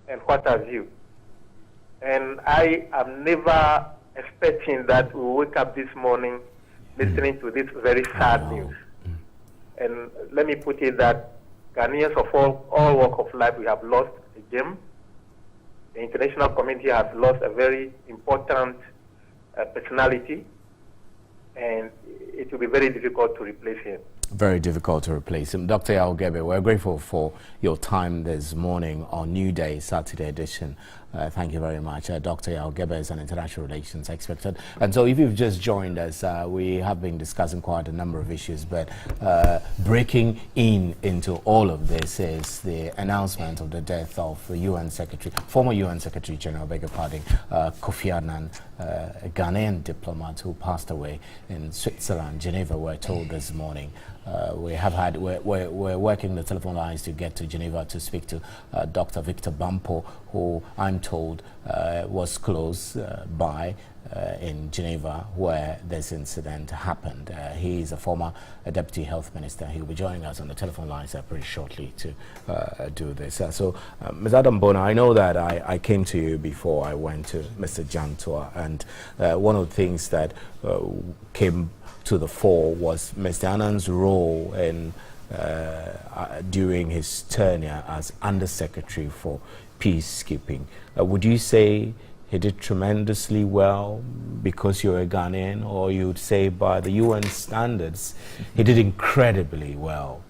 and what have you. And I am never expecting that we wake up this morning listening to this very sad news. And let me put it that Ghanaians of all walk of life, we have lost a gem. The international community has lost a very important personality, and it will be very difficult to replace him. Very difficult to replace him. Dr. Yaogebe, we're grateful for your time this morning on New Day, Saturday edition. Thank you very much. Dr. Yaogebe is an international relations expert. And so if you've just joined us, we have been discussing quite a number of issues, but breaking into all of this is the announcement of the death of the UN Secretary, former UN Secretary General, beg your pardon, Kofi Annan, a Ghanaian diplomat who passed away in Switzerland, Geneva, we're told this morning. We're working the telephone lines to get to Geneva to speak to Dr. Victor Bampo, who I'm told was close by in Geneva where this incident happened. He is a former deputy health minister. He will be joining us on the telephone lines pretty shortly to do this. So, Ms. Adam Bona, I know that I came to you before I went to Mr. Jantua, and one of the things that came to the fore was Mr. Annan's role in during his tenure as Undersecretary for Peacekeeping. Would you say he did tremendously well because you're a Ghanaian, or you'd say by the UN standards he did incredibly well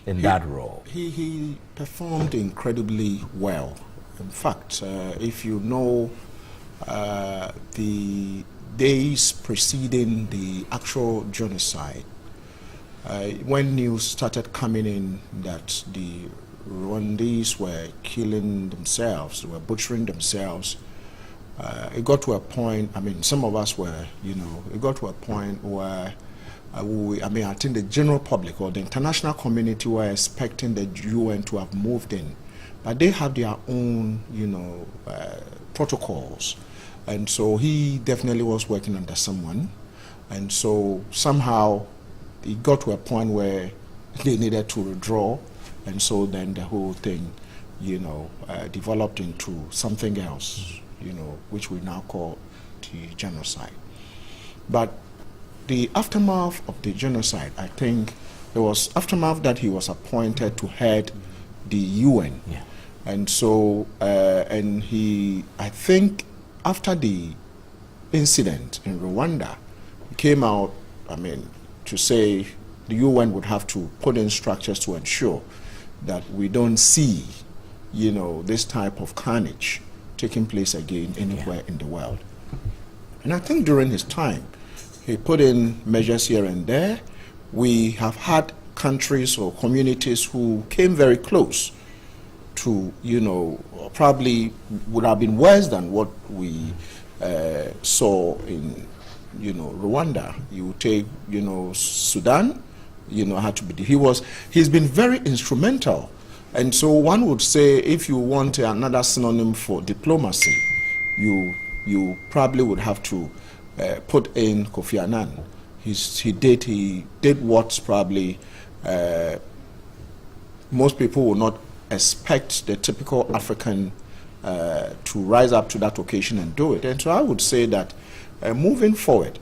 in that role? He performed incredibly well. In fact, if you know the days preceding the actual genocide, when news started coming in that the Rwandese were killing themselves, they were butchering themselves, it got to a point, I mean, some of us were, it got to a point where I think the general public or the international community were expecting the UN to have moved in. But they have their own, protocols. And so he definitely was working under someone. And so somehow it got to a point where they needed to withdraw. And so then the whole thing, developed into something else, which we now call the genocide. But the aftermath of the genocide, I think there was aftermath that he was appointed to head the UN. Yeah. And so, I think after the incident in Rwanda, he came out, to say the UN would have to put in structures to ensure that we don't see, this type of carnage taking place again anywhere in the world. And I think during his time, he put in measures here and there. We have had countries or communities who came very close to, probably would have been worse than what we saw in, Rwanda. You take, Sudan, had to be, he's been very instrumental. And so one would say, if you want another synonym for diplomacy, you probably would have to put in Kofi Annan. He did what probably most people would not expect the typical African to rise up to that occasion and do it. And so I would say that moving forward,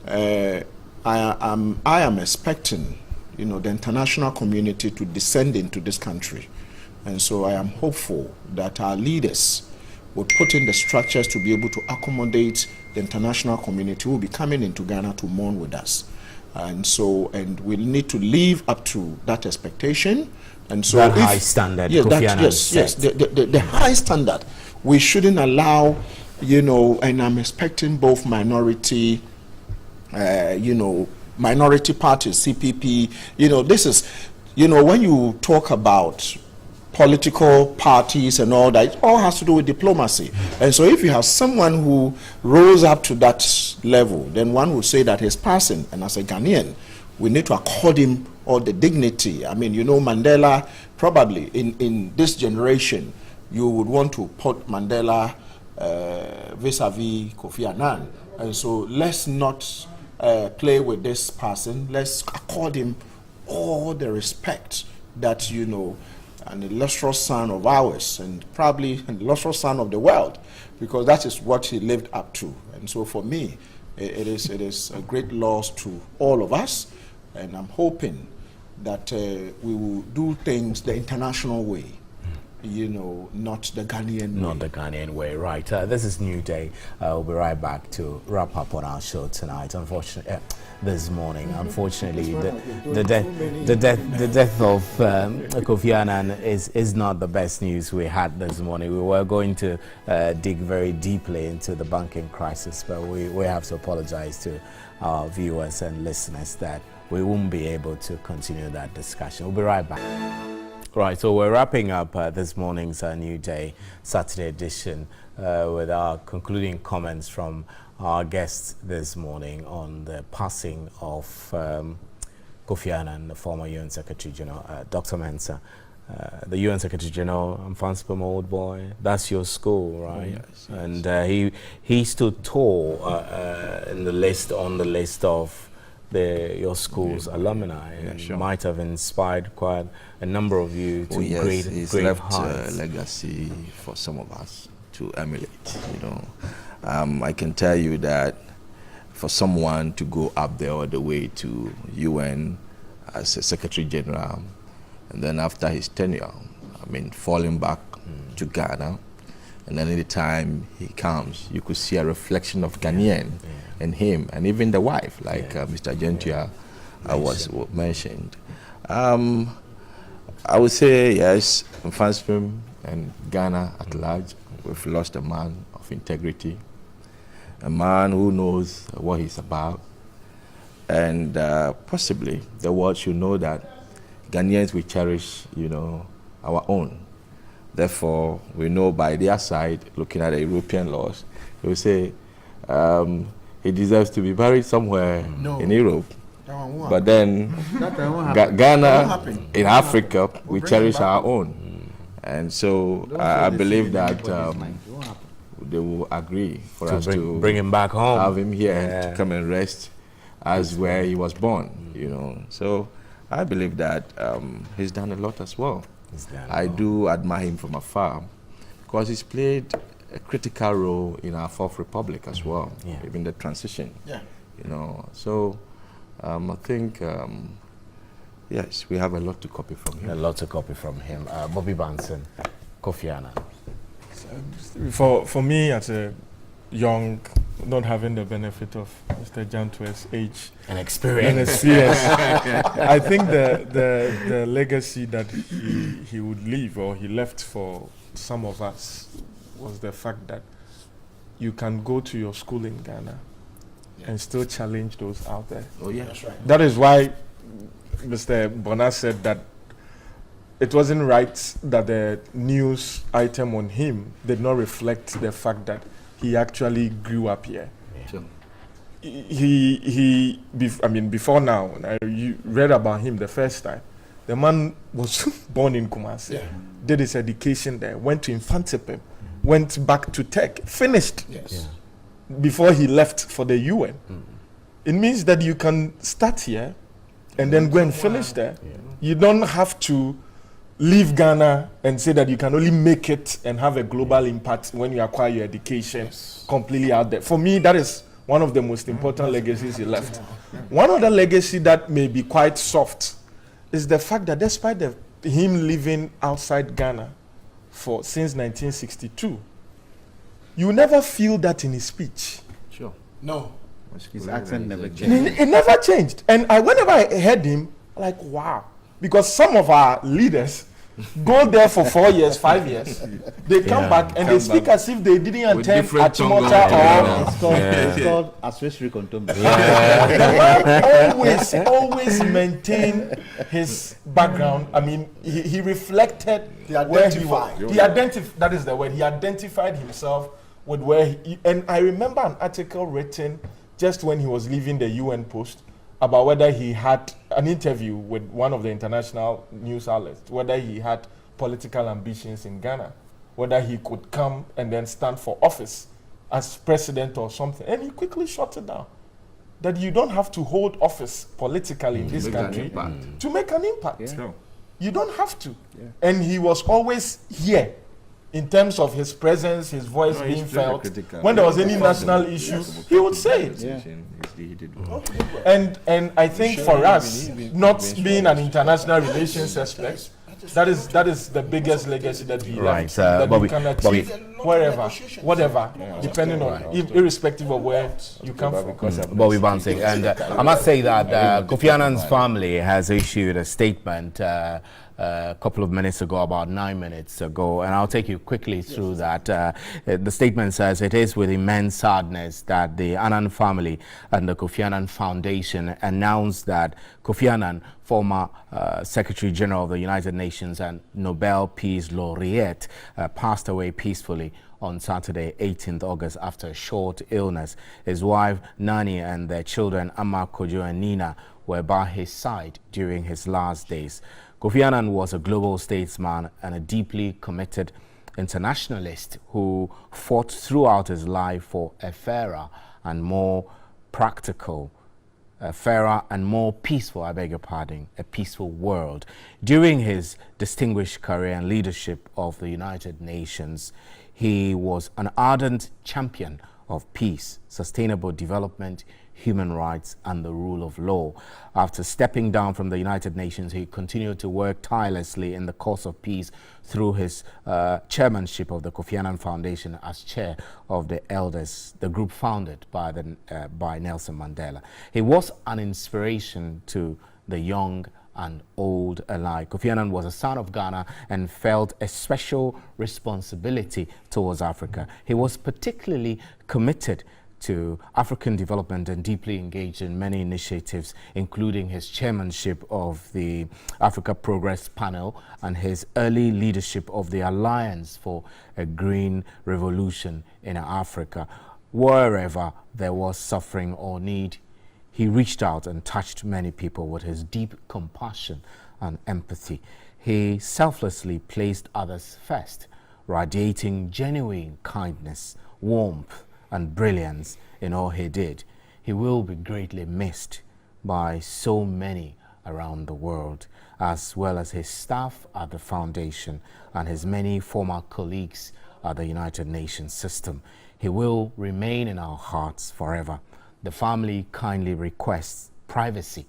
I am expecting, the international community to descend into this country. And so I am hopeful that our leaders will put in the structures to be able to accommodate the international community who will be coming into Ghana to mourn with us. And so, we'll need to live up to that expectation. And so that high standard, the high standard. We shouldn't allow, and I'm expecting both minority, minority parties, CPP, this is, when you talk about political parties and all that, it all has to do with diplomacy. And so if you have someone who rose up to that level, then one would say that he's passing. And as a Ghanaian, we need to accord him all the dignity. I mean, Mandela, probably in this generation, you would want to put Mandela vis-a-vis Kofi Annan. And so let's not play with this person. Let's accord him all the respect that, an illustrious son of ours, and probably an illustrious son of the world, because that is what he lived up to. And so for me, it is a great loss to all of us, and I'm hoping that we will do things the international way, not the Ghanaian way. Not the Ghanaian way, right. This is New Day. We'll be right back to wrap up on our show tonight. Unfortunately, this morning, unfortunately, the death of Kofi Annan is not the best news we had this morning. We were going to dig very deeply into the banking crisis, but we have to apologize to our viewers and listeners that we won't be able to continue that discussion. We'll be right back. Right, so we're wrapping up this morning's New Day Saturday edition with our concluding comments from our guests this morning on the passing of Kofi Annan, the former UN Secretary General. Dr. Mensah, the UN Secretary General, I'm Fansperm old boy. That's your school, right? Yes, yes. And he stood tall on the list of your school's alumni, and sure. might have inspired quite a number of you to great he's great left heights. a legacy for some of us to emulate. I can tell you that for someone to go up there all the way to UN as a Secretary General, and then after his tenure, falling back to Ghana, and then any time he comes, you could see a reflection of Ghanaian in him, and even the wife, like Mr. Gentua was mentioned. I would say yes, in Fansperm and Ghana at large, we've lost a man of integrity, a man who knows what he's about, and possibly the world should know that Ghanaians, we cherish, our own. Therefore, we know by their side, looking at the European laws, they will say he deserves to be buried somewhere in Europe. But then Ghana, in Africa, we cherish our own. And so I believe that they will agree for us to bring him back home, have him here to come and rest as where he was born, So I believe that he's done a lot as well. I do admire him from afar because he's played a critical role in our Fourth Republic as well, even the transition. So I think yes, we have a lot to copy from him. A lot to copy from him. Bobby Banson, Kofi Annan. For me, as a young, not having the benefit of Mr. Jantue's age and experience, I think the legacy that he would leave, or he left for some of us, was the fact that you can go to your school in Ghana and still challenge those out there. Oh yeah, that's right. That is why Mr. Bona said that it wasn't right that the news item on him did not reflect the fact that he actually grew up here. Sure. Before now, you read about him the first time. The man was born in Kumasi, did his education there, went to Infantipem, went back to Tech, finished before he left for the UN. It means that you can start here and then go and finish there. You don't have to leave Ghana and say that you can only make it and have a global impact when you acquire your education completely out there. For me, that is one of the most important legacies he left. One other legacy that may be quite soft is the fact that despite him living outside Ghana since 1962, you never feel that in his speech. Sure. No. His accent never changed. It never changed. And whenever I heard him, like, wow. Because some of our leaders go there for 4 years, 5 years. They come back and they speak as if they didn't attend Achimota or... It's called Aswesri Kontombe. Always maintain his background. He reflected where he was. That is the word. He identified himself with where he... And I remember an article written just when he was leaving the UN post about whether he had an interview with one of the international news outlets, whether he had political ambitions in Ghana, whether he could come and then stand for office as president or something. And he quickly shut it down. That you don't have to hold office politically in this country to make an impact. Sure. You don't have to. Yeah. And he was always here in terms of his presence, his voice being felt. When there was any national issue, he would say it. Yeah. And I think for us, not being an international relations expert, that is the biggest legacy that we right. That we can achieve wherever, whatever, depending on, irrespective of where you come from. Bobby Bansing. And I must say that Kofi Annan's family has issued a statement a couple of minutes ago, about 9 minutes ago, and I'll take you quickly through that. The statement says, "It is with immense sadness that the Annan family and the Kofi Annan Foundation announced that Kofi Annan, former Secretary General of the United Nations and Nobel Peace Laureate, passed away peacefully on Saturday, 18th August, after a short illness. His wife, Nani, and their children, Amma, Kojo, and Nina, were by his side during his last days. Kofi Annan was a global statesman and a deeply committed internationalist who fought throughout his life for a fairer and more practical, fairer and more peaceful, I beg your pardon, a peaceful world. During his distinguished career and leadership of the United Nations, he was an ardent champion of peace, sustainable development, human rights, and the rule of law. After stepping down from the United Nations, he continued to work tirelessly in the cause of peace through his chairmanship of the Kofi Annan Foundation as chair of the Elders, the group founded by Nelson Mandela. He was an inspiration to the young and old alike. Kofi Annan was a son of Ghana and felt a special responsibility towards Africa. He was particularly committed to African development and deeply engaged in many initiatives, including his chairmanship of the Africa Progress Panel and his early leadership of the Alliance for a Green Revolution in Africa. Wherever there was suffering or need, he reached out and touched many people with his deep compassion and empathy. He selflessly placed others first, radiating genuine kindness, warmth, and brilliance in all he did. He will be greatly missed by so many around the world, as well as his staff at the foundation and his many former colleagues at the United Nations system. He will remain in our hearts forever. The family kindly requests privacy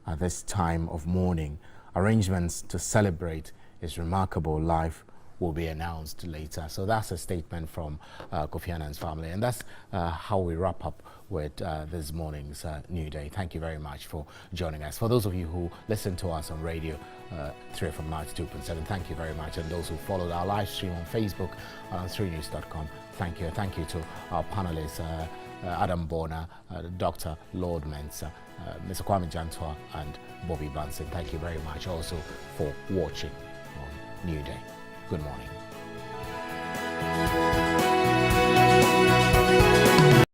at this time of mourning. Arrangements to celebrate his remarkable life will be announced later. So that's a statement from Kofi Annan's family. And that's how we wrap up with this morning's New Day. Thank you very much for joining us. For those of you who listen to us on radio, 3 from 92.7, thank you very much. And those who followed our live stream on Facebook and on 3news.com, thank you. Thank you to our panelists, Adam Bona, Dr. Lord Mensah, Mr. Kwame Jantua, and Bobby Bansing. Thank you very much also for watching on New Day. Good morning.